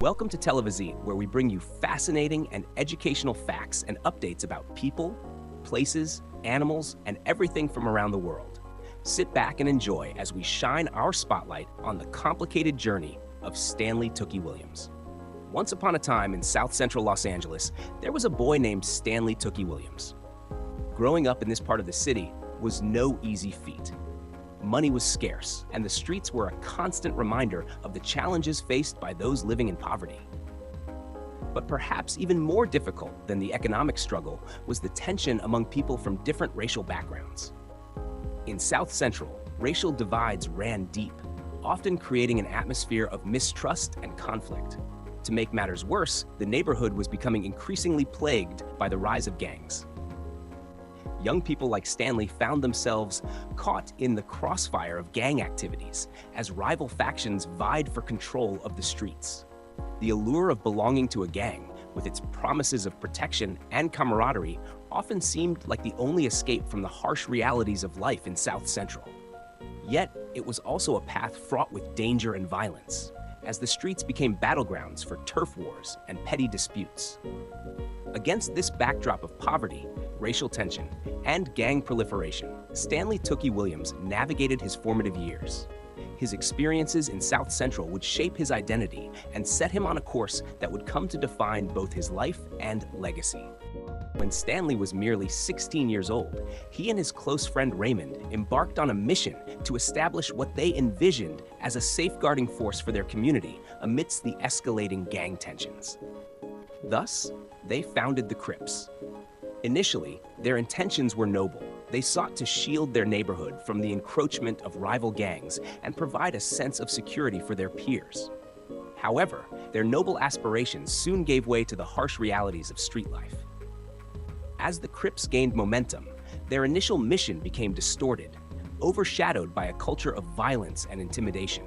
Welcome to Televizyte, where we bring you fascinating and educational facts and updates about people, places, animals, and everything from around the world. Sit back and enjoy as we shine our spotlight on the complicated journey of Stanley Tookie Williams. Once upon a time in South Central Los Angeles, there was a boy named Stanley Tookie Williams. Growing up in this part of the city was no easy feat. Money was scarce, and the streets were a constant reminder of the challenges faced by those living in poverty. But perhaps even more difficult than the economic struggle was the tension among people from different racial backgrounds. In South Central, racial divides ran deep, often creating an atmosphere of mistrust and conflict. To make matters worse, the neighborhood was becoming increasingly plagued by the rise of gangs. Young people like Stanley found themselves caught in the crossfire of gang activities as rival factions vied for control of the streets. The allure of belonging to a gang, with its promises of protection and camaraderie, often seemed like the only escape from the harsh realities of life in South Central. Yet, it was also a path fraught with danger and violence, as the streets became battlegrounds for turf wars and petty disputes. Against this backdrop of poverty, racial tension, and gang proliferation, Stanley Tookie Williams navigated his formative years. His experiences in South Central would shape his identity and set him on a course that would come to define both his life and legacy. When Stanley was merely 16 years old, he and his close friend Raymond embarked on a mission to establish what they envisioned as a safeguarding force for their community amidst the escalating gang tensions. Thus, they founded the Crips. Initially, their intentions were noble. They sought to shield their neighborhood from the encroachment of rival gangs and provide a sense of security for their peers. However, their noble aspirations soon gave way to the harsh realities of street life. As the Crips gained momentum, their initial mission became distorted, overshadowed by a culture of violence and intimidation.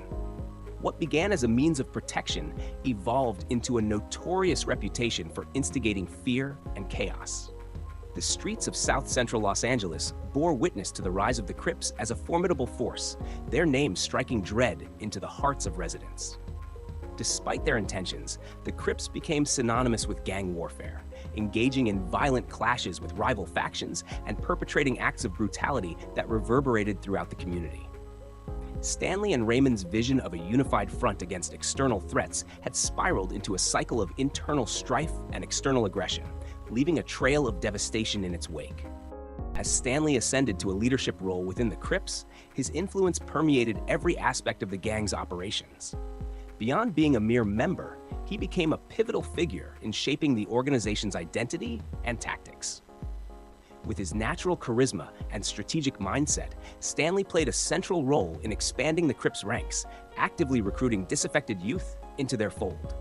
What began as a means of protection evolved into a notorious reputation for instigating fear and chaos. The streets of South Central Los Angeles bore witness to the rise of the Crips as a formidable force, their names striking dread into the hearts of residents. Despite their intentions, the Crips became synonymous with gang warfare, engaging in violent clashes with rival factions and perpetrating acts of brutality that reverberated throughout the community. Stanley and Raymond's vision of a unified front against external threats had spiraled into a cycle of internal strife and external aggression, leaving a trail of devastation in its wake. As Stanley ascended to a leadership role within the Crips, his influence permeated every aspect of the gang's operations. Beyond being a mere member, he became a pivotal figure in shaping the organization's identity and tactics. With his natural charisma and strategic mindset, Stanley played a central role in expanding the Crips' ranks, actively recruiting disaffected youth into their fold.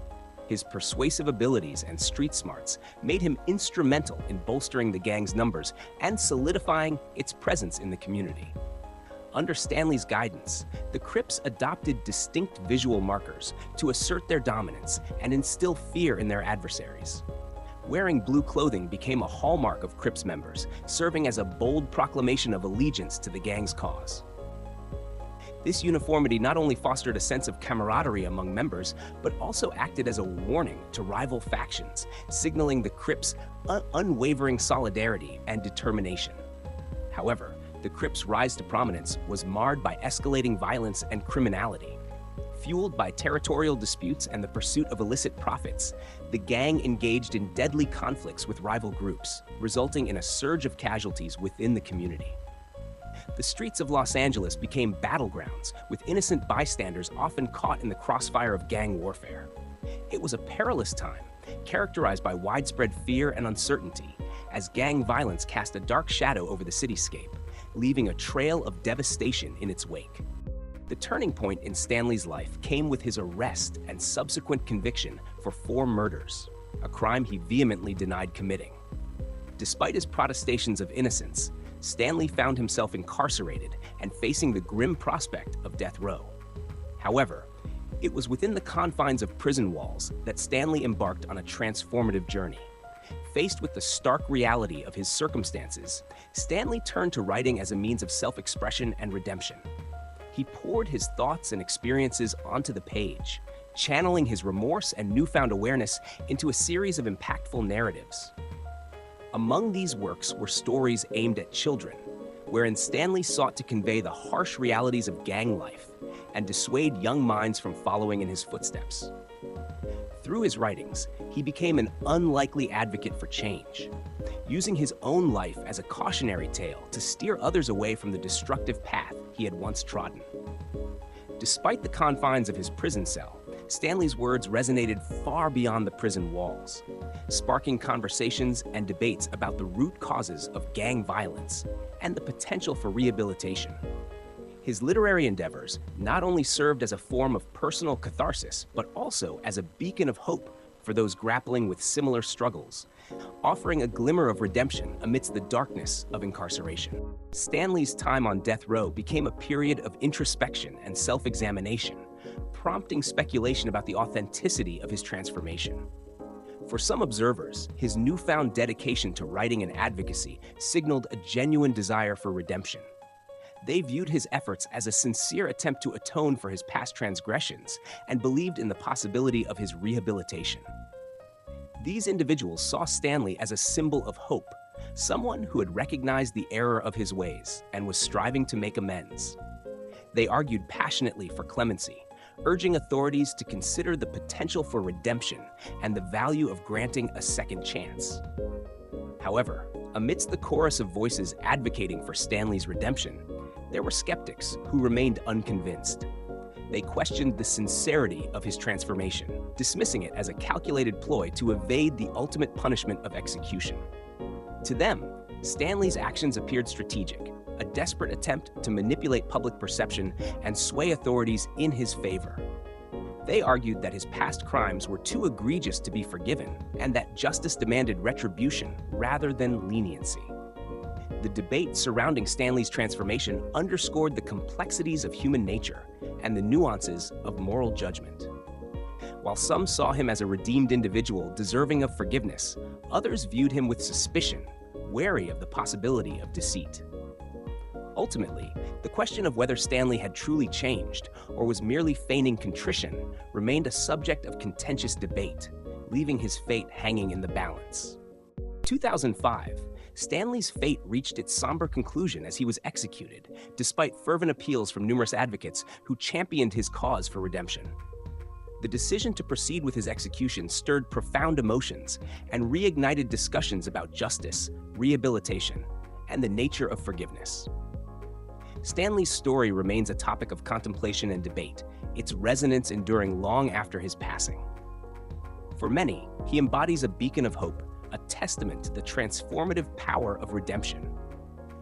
His persuasive abilities and street smarts made him instrumental in bolstering the gang's numbers and solidifying its presence in the community. Under Stanley's guidance, the Crips adopted distinct visual markers to assert their dominance and instill fear in their adversaries. Wearing blue clothing became a hallmark of Crips members, serving as a bold proclamation of allegiance to the gang's cause. This uniformity not only fostered a sense of camaraderie among members, but also acted as a warning to rival factions, signaling the Crips' unwavering solidarity and determination. However, the Crips' rise to prominence was marred by escalating violence and criminality. Fueled by territorial disputes and the pursuit of illicit profits, the gang engaged in deadly conflicts with rival groups, resulting in a surge of casualties within the community. The streets of Los Angeles became battlegrounds, with innocent bystanders often caught in the crossfire of gang warfare. It was a perilous time, characterized by widespread fear and uncertainty, as gang violence cast a dark shadow over the cityscape, leaving a trail of devastation in its wake. The turning point in Stanley's life came with his arrest and subsequent conviction for 4 murders, a crime he vehemently denied committing. Despite his protestations of innocence, Stanley found himself incarcerated and facing the grim prospect of death row. However, it was within the confines of prison walls that Stanley embarked on a transformative journey. Faced with the stark reality of his circumstances, Stanley turned to writing as a means of self-expression and redemption. He poured his thoughts and experiences onto the page, channeling his remorse and newfound awareness into a series of impactful narratives. Among these works were stories aimed at children, wherein Stanley sought to convey the harsh realities of gang life and dissuade young minds from following in his footsteps. Through his writings, he became an unlikely advocate for change, using his own life as a cautionary tale to steer others away from the destructive path he had once trodden. Despite the confines of his prison cell, Stanley's words resonated far beyond the prison walls, sparking conversations and debates about the root causes of gang violence and the potential for rehabilitation. His literary endeavors not only served as a form of personal catharsis, but also as a beacon of hope for those grappling with similar struggles, offering a glimmer of redemption amidst the darkness of incarceration. Stanley's time on death row became a period of introspection and self-examination, prompting speculation about the authenticity of his transformation. For some observers, his newfound dedication to writing and advocacy signaled a genuine desire for redemption. They viewed his efforts as a sincere attempt to atone for his past transgressions and believed in the possibility of his rehabilitation. These individuals saw Stanley as a symbol of hope, someone who had recognized the error of his ways and was striving to make amends. They argued passionately for clemency, urging authorities to consider the potential for redemption and the value of granting a second chance. However, amidst the chorus of voices advocating for Stanley's redemption, there were skeptics who remained unconvinced. They questioned the sincerity of his transformation, dismissing it as a calculated ploy to evade the ultimate punishment of execution. To them, Stanley's actions appeared strategic, a desperate attempt to manipulate public perception and sway authorities in his favor. They argued that his past crimes were too egregious to be forgiven and that justice demanded retribution rather than leniency. The debate surrounding Stanley's transformation underscored the complexities of human nature and the nuances of moral judgment. While some saw him as a redeemed individual deserving of forgiveness, others viewed him with suspicion, wary of the possibility of deceit. Ultimately, the question of whether Stanley had truly changed or was merely feigning contrition remained a subject of contentious debate, leaving his fate hanging in the balance. In 2005, Stanley's fate reached its somber conclusion as he was executed, despite fervent appeals from numerous advocates who championed his cause for redemption. The decision to proceed with his execution stirred profound emotions and reignited discussions about justice, rehabilitation, and the nature of forgiveness. Stanley's story remains a topic of contemplation and debate, its resonance enduring long after his passing. For many, he embodies a beacon of hope, a testament to the transformative power of redemption.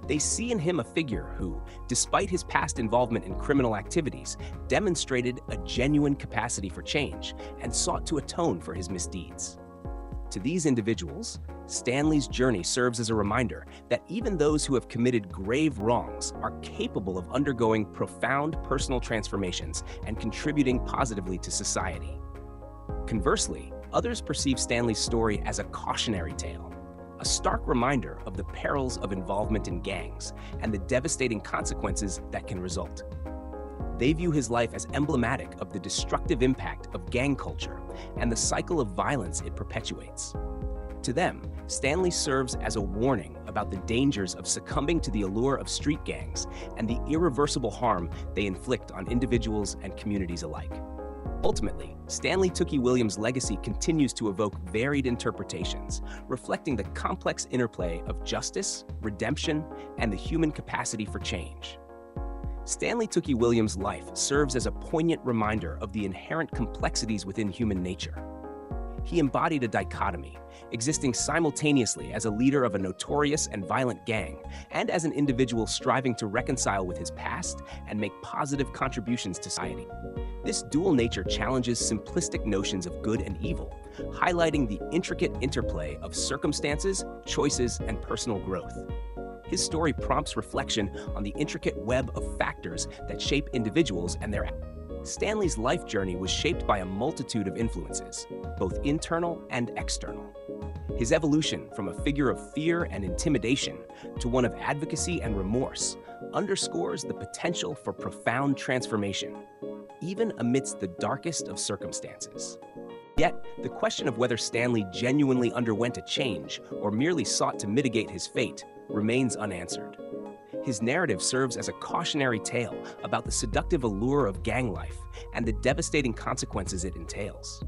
They see in him a figure who, despite his past involvement in criminal activities, demonstrated a genuine capacity for change and sought to atone for his misdeeds. To these individuals, Stanley's journey serves as a reminder that even those who have committed grave wrongs are capable of undergoing profound personal transformations and contributing positively to society. Conversely, others perceive Stanley's story as a cautionary tale, a stark reminder of the perils of involvement in gangs and the devastating consequences that can result. They view his life as emblematic of the destructive impact of gang culture and the cycle of violence it perpetuates. To them, Stanley serves as a warning about the dangers of succumbing to the allure of street gangs and the irreversible harm they inflict on individuals and communities alike. Ultimately, Stanley Tookie Williams' legacy continues to evoke varied interpretations, reflecting the complex interplay of justice, redemption, and the human capacity for change. Stanley Tookie Williams' life serves as a poignant reminder of the inherent complexities within human nature. He embodied a dichotomy, existing simultaneously as a leader of a notorious and violent gang and as an individual striving to reconcile with his past and make positive contributions to society. This dual nature challenges simplistic notions of good and evil, highlighting the intricate interplay of circumstances, choices, and personal growth. His story prompts reflection on the intricate web of factors that shape individuals and their actions. Stanley's life journey was shaped by a multitude of influences, both internal and external. His evolution from a figure of fear and intimidation to one of advocacy and remorse underscores the potential for profound transformation. even amidst the darkest of circumstances. Yet, the question of whether Stanley genuinely underwent a change or merely sought to mitigate his fate remains unanswered. His narrative serves as a cautionary tale about the seductive allure of gang life and the devastating consequences it entails.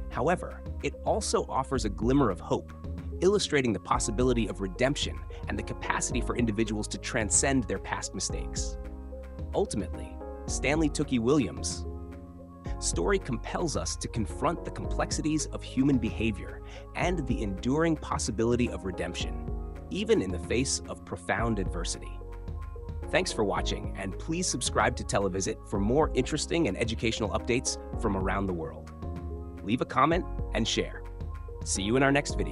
However, it also offers a glimmer of hope, illustrating the possibility of redemption and the capacity for individuals to transcend their past mistakes. Ultimately, Stanley Tookie Williams' story compels us to confront the complexities of human behavior and the enduring possibility of redemption, even in the face of profound adversity. Thanks for watching, and please subscribe to Televizyte for more interesting and educational updates from around the world. Leave a comment and share. See you in our next video.